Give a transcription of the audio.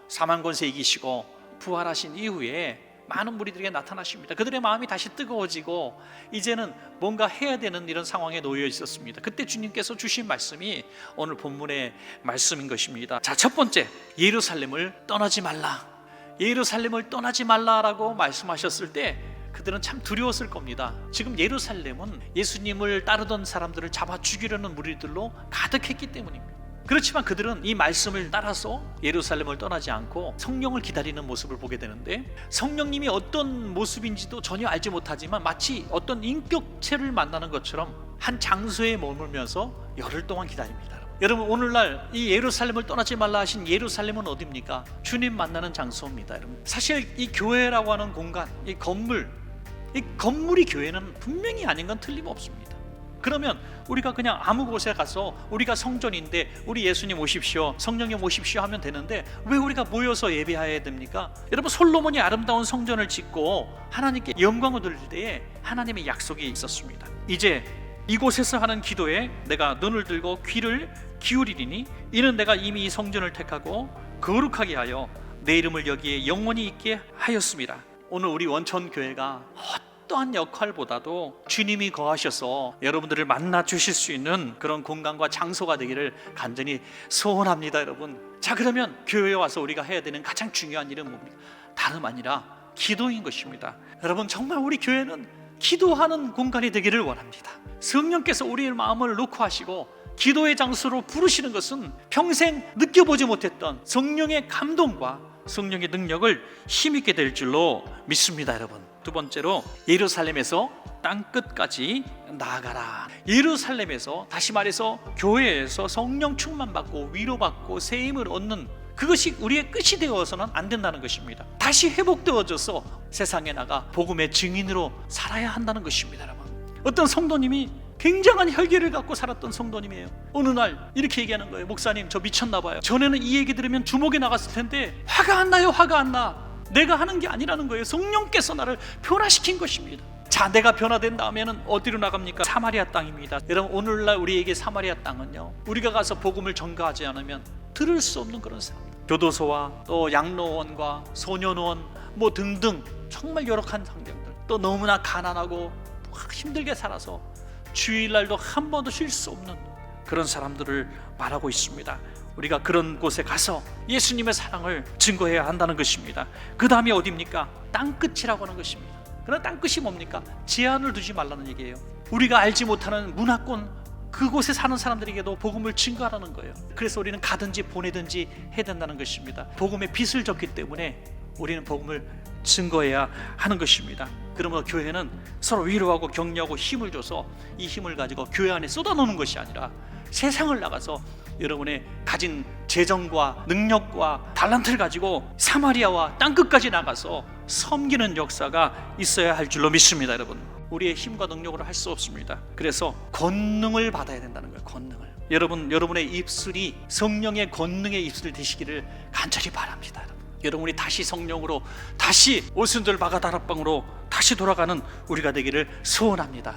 사망 권세 이기시고 부활하신 이후에 많은 무리들에게 나타나십니다. 그들의 마음이 다시 뜨거워지고 이제는 뭔가 해야 되는 이런 상황에 놓여 있었습니다. 그때 주님께서 주신 말씀이 오늘 본문의 말씀인 것입니다. 자, 첫 번째, 예루살렘을 떠나지 말라. 예루살렘을 떠나지 말라라고 말씀하셨을 때 그들은 참 두려웠을 겁니다. 지금 예루살렘은 예수님을 따르던 사람들을 잡아 죽이려는 무리들로 가득했기 때문입니다. 그렇지만 그들은 이 말씀을 따라서 예루살렘을 떠나지 않고 성령을 기다리는 모습을 보게 되는데, 성령님이 어떤 모습인지도 전혀 알지 못하지만 마치 어떤 인격체를 만나는 것처럼 한 장소에 머물면서 열흘 동안 기다립니다. 여러분, 오늘날 이 예루살렘을 떠나지 말라 하신 예루살렘은 어디입니까? 주님 만나는 장소입니다. 여러분, 사실 이 교회라고 하는 공간, 이 건물이 교회는 분명히 아닌 건 틀림없습니다. 그러면 우리가 그냥 아무 곳에 가서 우리가 성전인데 우리 예수님 오십시오, 성령님 오십시오 하면 되는데 왜 우리가 모여서 예배해야 됩니까? 여러분, 솔로몬이 아름다운 성전을 짓고 하나님께 영광을 돌릴 때에 하나님의 약속이 있었습니다. 이제 이곳에서 하는 기도에 내가 눈을 들고 귀를 기울이리니 이는 내가 이미 이 성전을 택하고 거룩하게 하여 내 이름을 여기에 영원히 있게 하였습니다. 오늘 우리 원천교회가 어떠한 역할보다도 주님이 거하셔서 여러분들을 만나 주실 수 있는 그런 공간과 장소가 되기를 간절히 소원합니다. 여러분, 자, 그러면 교회에 와서 우리가 해야 되는 가장 중요한 일은 뭡니까? 다름 아니라 기도인 것입니다. 여러분, 정말 우리 교회는 기도하는 공간이 되기를 원합니다. 성령께서 우리의 마음을 놓고 하시고 기도의 장소로 부르시는 것은 평생 느껴보지 못했던 성령의 감동과 성령의 능력을 힘있게 될 줄로 믿습니다. 여러분, 두 번째로 예루살렘에서 땅끝까지 나아가라. 예루살렘에서, 다시 말해서 교회에서 성령 충만받고 위로받고 새 힘을 얻는 그것이 우리의 끝이 되어서는 안 된다는 것입니다. 다시 회복되어져서 세상에 나가 복음의 증인으로 살아야 한다는 것입니다. 여러분, 어떤 성도님이 굉장한 혈기를 갖고 살았던 성도님이에요. 어느 날 이렇게 얘기하는 거예요. 목사님, 저 미쳤나 봐요. 전에는 이 얘기 들으면 주목에 나갔을 텐데 화가 안 나요. 화가 안 나. 내가 하는 게 아니라는 거예요. 성령께서 나를 변화시킨 것입니다. 자, 내가 변화된 다음에는 어디로 나갑니까? 사마리아 땅입니다. 여러분, 오늘날 우리에게 사마리아 땅은요, 우리가 가서 복음을 전가하지 않으면 들을 수 없는 그런 삶. 교도소와 또 양로원과 소년원 뭐 등등 정말 열악한 환경들, 또 너무나 가난하고 힘들게 살아서 주일날도 한 번도 쉴 수 없는 그런 사람들을 말하고 있습니다. 우리가 그런 곳에 가서 예수님의 사랑을 증거해야 한다는 것입니다. 그 다음이 어디입니까? 땅끝이라고 하는 것입니다. 그런 땅끝이 뭡니까? 제한을 두지 말라는 얘기예요. 우리가 알지 못하는 문화권 그곳에 사는 사람들에게도 복음을 증거하라는 거예요. 그래서 우리는 가든지 보내든지 해야 된다는 것입니다. 복음의 빛을 졌기 때문에 우리는 복음을 증거해야 하는 것입니다. 그러므로 교회는 서로 위로하고 격려하고 힘을 줘서 이 힘을 가지고 교회 안에 쏟아놓는 것이 아니라 세상을 나가서 여러분의 가진 재정과 능력과 달란트를 가지고 사마리아와 땅끝까지 나가서 섬기는 역사가 있어야 할 줄로 믿습니다. 여러분, 우리의 힘과 능력으로 할 수 없습니다. 그래서 권능을 받아야 된다는 거예요. 권능을. 여러분의 입술이 성령의 권능의 입술 되시기를 간절히 바랍니다. 여러분이 다시 성령으로, 다시 오순절 바가 다락방으로 다시 돌아가는 우리가 되기를 소원합니다.